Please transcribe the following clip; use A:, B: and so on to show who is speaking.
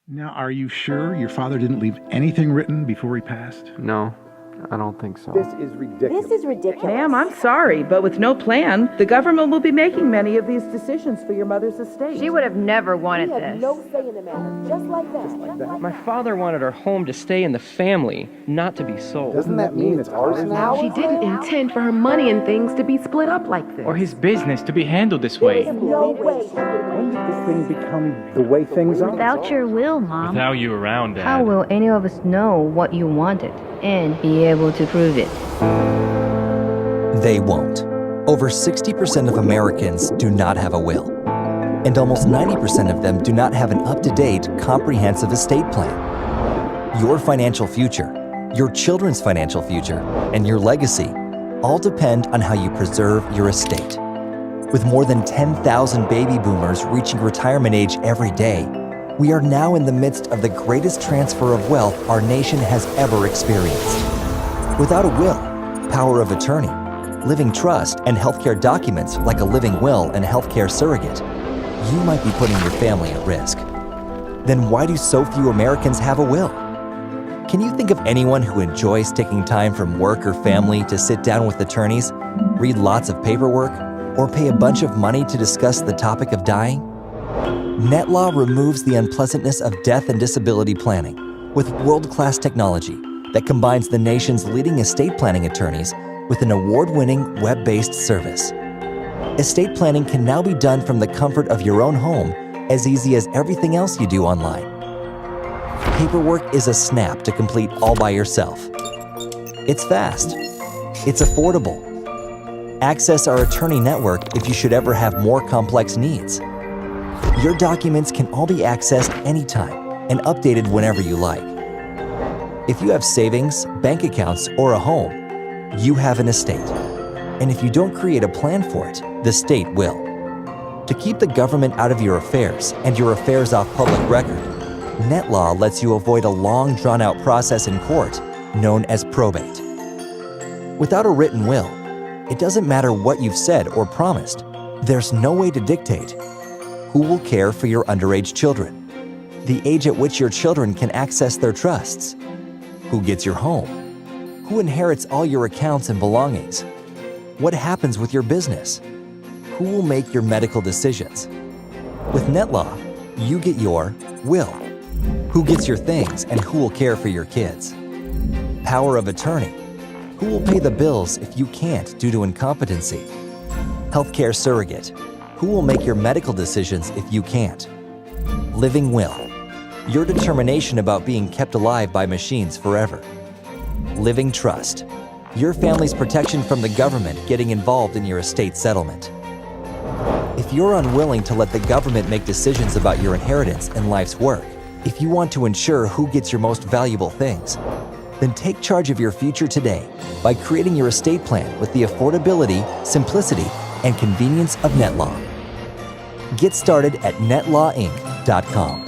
A: Now, are you sure your father didn't leave anything written before he passed?
B: No, I don't think so.
C: This is ridiculous.
D: This is ridiculous.
E: Ma'am, I'm sorry, but with no plan, the government will be making many of these decisions for your mother's estate.
F: She would have never wanted
D: We had
F: this.
D: no say in the matter. Just like that.
G: My father wanted our home to stay in the family, not to be sold.
C: Doesn't that mean it's ours now?
H: She didn't intend for her money and things to be split up like this.
I: Or his business to be handled this
D: There
I: way.
D: is no way.
C: When did this thing become the way things are?
J: Without your will, Mom,
I: Without you around, Dad.
J: how will any of us know what you wanted and be able to prove it?
K: They won't. Over 60% of Americans do not have a will. And almost 90% of them do not have an up-to-date, comprehensive estate plan. Your financial future, your children's financial future, and your legacy all depend on how you preserve your estate. With more than 10,000 baby boomers reaching retirement age every day, we are now in the midst of the greatest transfer of wealth our nation has ever experienced. Without a will, power of attorney, living trust, and healthcare documents like a living will and healthcare surrogate, you might be putting your family at risk. Then why do so few Americans have a will? Can you think of anyone who enjoys taking time from work or family to sit down with attorneys, read lots of paperwork, or pay a bunch of money to discuss the topic of dying? NetLaw removes the unpleasantness of death and disability planning with world-class technology that combines the nation's leading estate planning attorneys with an award-winning web-based service. Estate planning can now be done from the comfort of your own home as easy as everything else you do online. Paperwork is a snap to complete all by yourself. It's fast. It's affordable. Access our attorney network if you should ever have more complex needs. Your documents can all be accessed anytime and updated whenever you like. If you have savings, bank accounts, or a home, you have an estate. And if you don't create a plan for it, the state will. To keep the government out of your affairs and your affairs off public record, NetLaw lets you avoid a long, drawn-out process in court known as probate. Without a written will, it doesn't matter what you've said or promised. There's no way to dictate who will care for your underage children, the age at which your children can access their trusts, who gets your home, who inherits all your accounts and belongings, what happens with your business, who will make your medical decisions. With NetLaw, you get your will, who gets your things and who will care for your kids, power of attorney, who will pay the bills if you can't due to incompetency, healthcare surrogate, who will make your medical decisions if you can't, living will, your determination about being kept alive by machines forever, living trust, your family's protection from the government getting involved in your estate settlement. If you're unwilling to let the government make decisions about your inheritance and life's work, if you want to ensure who gets your most valuable things, then take charge of your future today by creating your estate plan with the affordability, simplicity, and convenience of NetLaw. Get started at netlawinc.com.